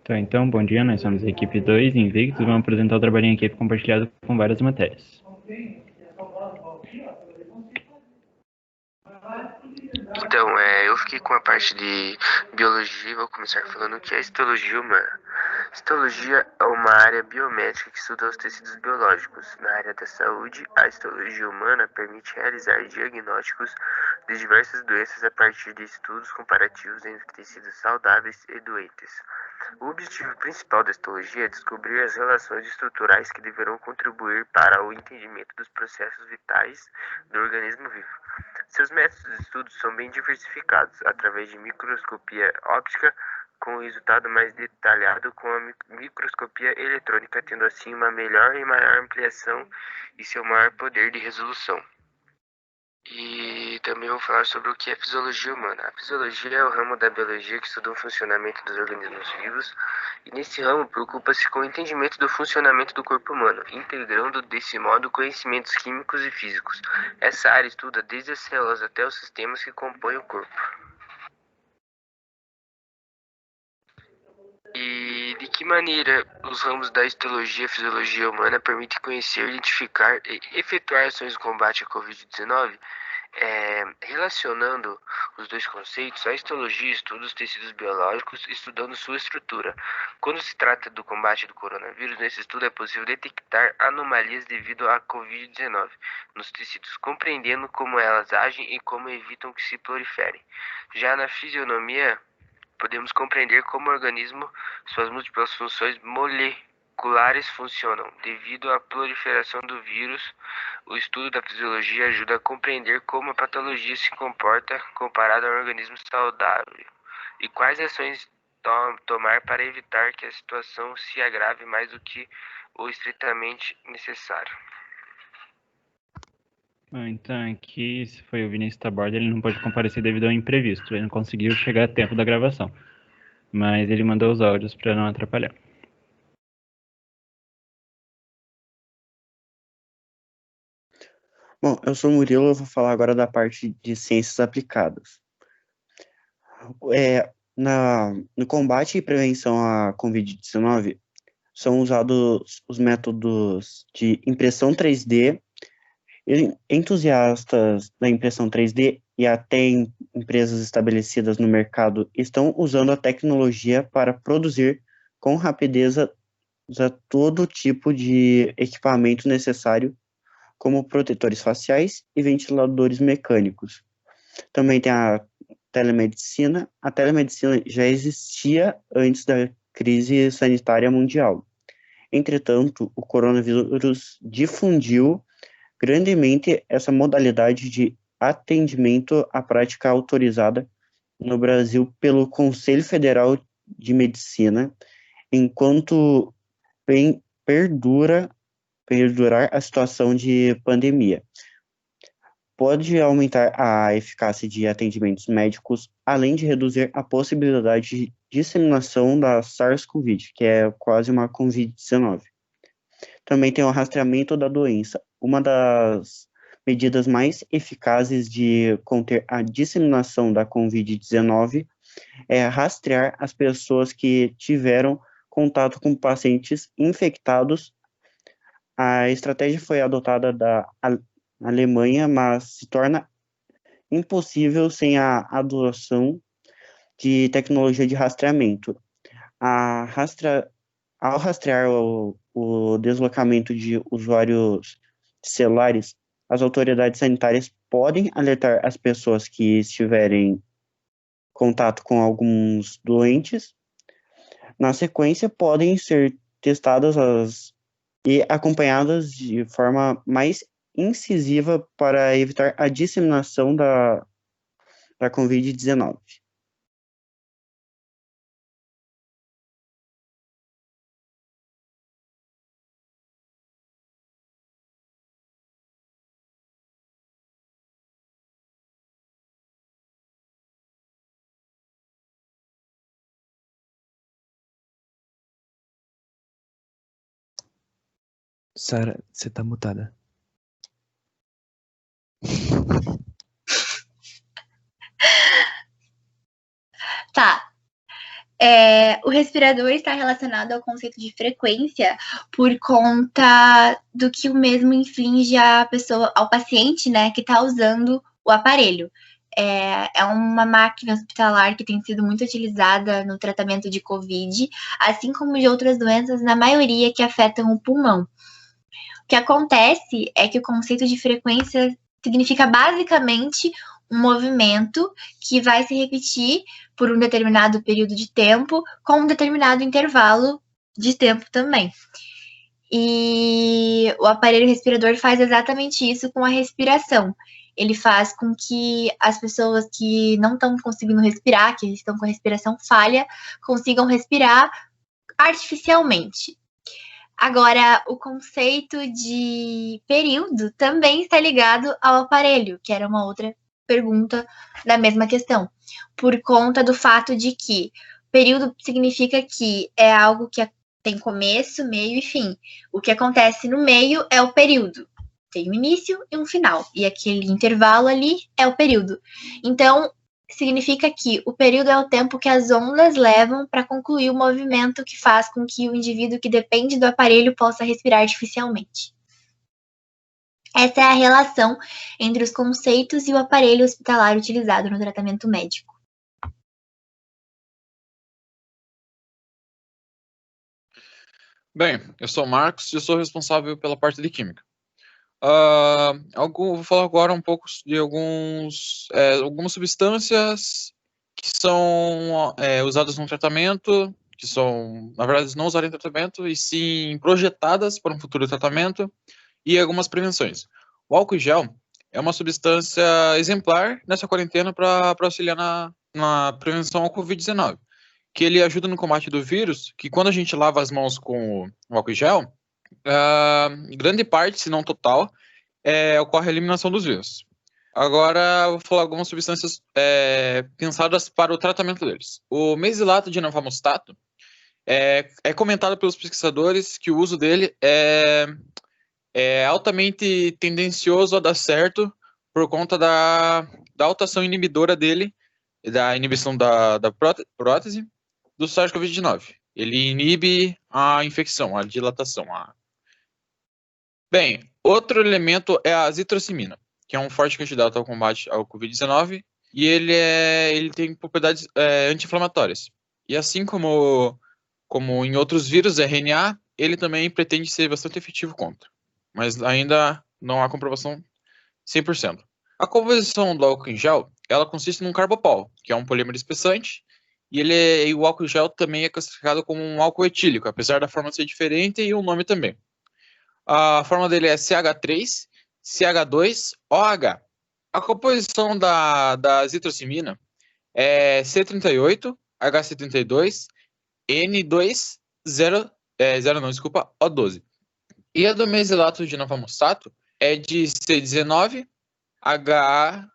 Tá, então, bom dia, nós somos a equipe 2, Invictus, vamos apresentar o trabalho em equipe compartilhado com várias matérias. Então, eu fiquei com a parte de biologia e vou começar falando o que é histologia humana. Histologia é uma área biomédica que estuda os tecidos biológicos. Na área da saúde, a histologia humana permite realizar diagnósticos de diversas doenças a partir de estudos comparativos entre tecidos saudáveis e doentes. O objetivo principal da histologia é descobrir as relações estruturais que deverão contribuir para o entendimento dos processos vitais do organismo vivo. Seus métodos de estudo são bem diversificados, através de microscopia óptica, com o resultado mais detalhado com a microscopia eletrônica, tendo assim uma melhor e maior ampliação e seu maior poder de resolução. E também vou falar sobre o que é fisiologia humana. A fisiologia é o ramo da biologia que estuda o funcionamento dos organismos vivos, e nesse ramo preocupa-se com o entendimento do funcionamento do corpo humano, integrando desse modo conhecimentos químicos e físicos. Essa área estuda desde as células até os sistemas que compõem o corpo. E de que maneira os ramos da histologia e fisiologia humana permitem conhecer, identificar e efetuar ações de combate à Covid-19? Relacionando os dois conceitos, a histologia estuda os tecidos biológicos, estudando sua estrutura. Quando se trata do combate do coronavírus, nesse estudo é possível detectar anomalias devido à Covid-19 nos tecidos, compreendendo como elas agem e como evitam que se proliferem. Já na fisionomia, podemos compreender como o organismo, suas múltiplas funções moleculares funcionam. Devido à proliferação do vírus, o estudo da fisiologia ajuda a compreender como a patologia se comporta comparada a um organismo saudável e quais ações tomar para evitar que a situação se agrave mais do que o estritamente necessário. Então, aqui, se foi o Vinícius Taborda, ele não pôde comparecer devido ao imprevisto, ele não conseguiu chegar a tempo da gravação, mas ele mandou os áudios para não atrapalhar. Bom, eu sou o Murilo, eu vou falar agora da parte de ciências aplicadas. No combate e prevenção à Covid-19, são usados os métodos de impressão 3D. Entusiastas da impressão 3D e até empresas estabelecidas no mercado estão usando a tecnologia para produzir com rapidez todo tipo de equipamento necessário, como protetores faciais e ventiladores mecânicos. Também tem a telemedicina. A telemedicina já existia antes da crise sanitária mundial. Entretanto, o coronavírus difundiu grandemente essa modalidade de atendimento à prática autorizada no Brasil pelo Conselho Federal de Medicina, enquanto perdurar a situação de pandemia. Pode aumentar a eficácia de atendimentos médicos, além de reduzir a possibilidade de disseminação da SARS-CoV, que é quase uma Covid-19. Também tem o rastreamento da doença. Uma das medidas mais eficazes de conter a disseminação da Covid-19 é rastrear as pessoas que tiveram contato com pacientes infectados. A estratégia foi adotada da Alemanha, mas se torna impossível sem a adoção de tecnologia de rastreamento. Ao rastrear o deslocamento de usuários celulares, as autoridades sanitárias podem alertar as pessoas que estiverem em contato com alguns doentes. Na sequência, podem ser testadas e acompanhadas de forma mais incisiva para evitar a disseminação da Covid-19. Sara, você tá mutada. Tá. O respirador está relacionado ao conceito de frequência por conta do que o mesmo inflige à pessoa, ao paciente, né, que está usando o aparelho. É uma máquina hospitalar que tem sido muito utilizada no tratamento de Covid, assim como de outras doenças, na maioria que afetam o pulmão. O que acontece é que o conceito de frequência significa basicamente um movimento que vai se repetir por um determinado período de tempo, com um determinado intervalo de tempo também. E o aparelho respirador faz exatamente isso com a respiração. Ele faz com que as pessoas que não estão conseguindo respirar, que estão com a respiração falha, consigam respirar artificialmente. Agora, o conceito de período também está ligado ao aparelho, que era uma outra pergunta da mesma questão, por conta do fato de que período significa que é algo que tem começo, meio e fim. O que acontece no meio é o período. Tem um início e um final, e aquele intervalo ali é o período. Então, significa que o período é o tempo que as ondas levam para concluir o movimento que faz com que o indivíduo que depende do aparelho possa respirar artificialmente. Essa é a relação entre os conceitos e o aparelho hospitalar utilizado no tratamento médico. Bem, eu sou o Marcos e eu sou responsável pela parte de Química. Vou falar agora um pouco de algumas substâncias que são usadas no tratamento, que são, na verdade, não usadas em tratamento, e sim projetadas para um futuro tratamento, e algumas prevenções. O álcool em gel é uma substância exemplar nessa quarentena para auxiliar na prevenção ao Covid-19, que ele ajuda no combate do vírus, que quando a gente lava as mãos com o álcool em gel, grande parte, se não total, ocorre a eliminação dos vírus. Agora, eu vou falar algumas substâncias pensadas para o tratamento deles. O mesilato de navamostato é comentado pelos pesquisadores que o uso dele é altamente tendencioso a dar certo por conta da alta ação inibidora dele, da inibição da prótese do SARS-CoV-19. Ele inibe a infecção, a dilatação. Bem, outro elemento é a azitrocimina, que é um forte candidato ao combate ao Covid-19, e ele tem propriedades anti-inflamatórias. E assim como em outros vírus RNA, ele também pretende ser bastante efetivo contra, mas ainda não há comprovação 100%. A composição do álcool em gel, ela consiste num carbopol, que é um polímero espessante, e o álcool gel também é classificado como um álcool etílico, apesar da forma ser diferente e o nome também. A forma dele é CH3, CH2OH. A composição da azitrocimina é C38, HC32, N2, O12. E a do mesilato de navamostato é de C19, H1,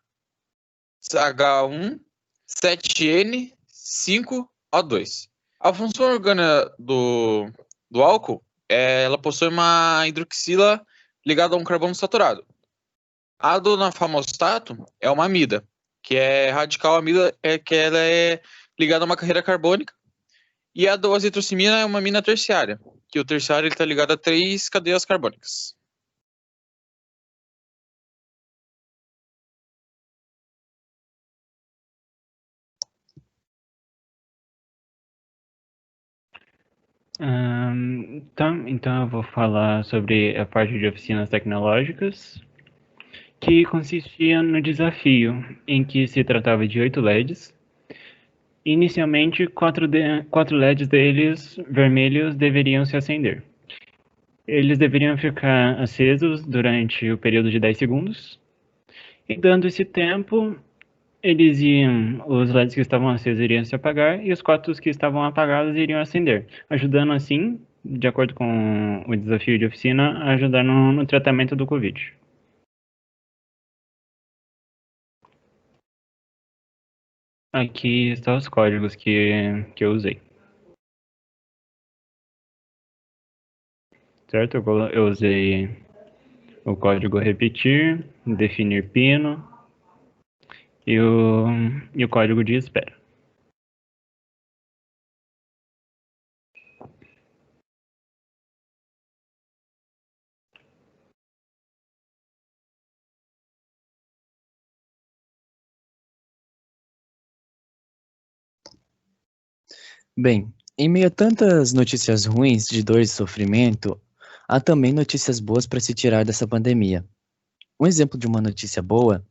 7N, 5O2. A função orgânica do álcool ela possui uma hidroxila ligada a um carbono saturado. A do navamostato é uma amida, que é radical amida, que ela é ligada a uma carreira carbônica. E a do azitrocimina é uma amina terciária, que o terciário está ligado a 3 cadeias carbônicas. Então eu vou falar sobre a parte de oficinas tecnológicas, que consistia no desafio em que se tratava de 8 LEDs. Inicialmente, 4 LEDs deles vermelhos deveriam se acender. Eles deveriam ficar acesos durante o período de 10 segundos, e dando esse tempo, os LEDs que estavam acesos iriam se apagar e os 4 que estavam apagados iriam acender, ajudando assim, de acordo com o desafio de oficina, a ajudar no tratamento do Covid. Aqui estão os códigos que eu usei. Certo? Eu usei o código repetir, definir pino e o código de espera. Bem, em meio a tantas notícias ruins de dor e sofrimento, há também notícias boas para se tirar dessa pandemia. Um exemplo de uma notícia boa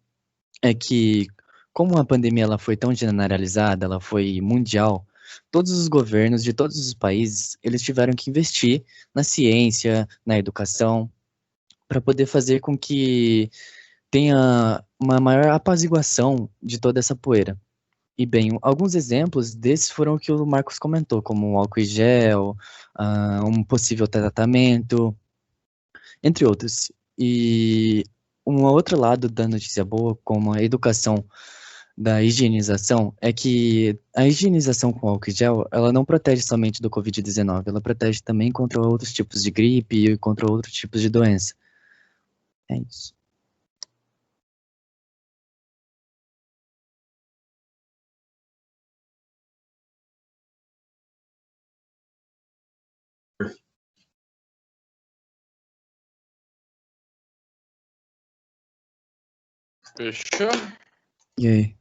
é que, como a pandemia ela foi tão generalizada, ela foi mundial, todos os governos de todos os países, eles tiveram que investir na ciência, na educação, para poder fazer com que tenha uma maior apaziguação de toda essa poeira. E bem, alguns exemplos desses foram o que o Marcos comentou, como o álcool em gel, um possível tratamento, entre outros. E um outro lado da notícia boa, como a educação da higienização, é que a higienização com álcool em gel, ela não protege somente do Covid-19, ela protege também contra outros tipos de gripe e contra outros tipos de doença. É isso. Fechou? E aí?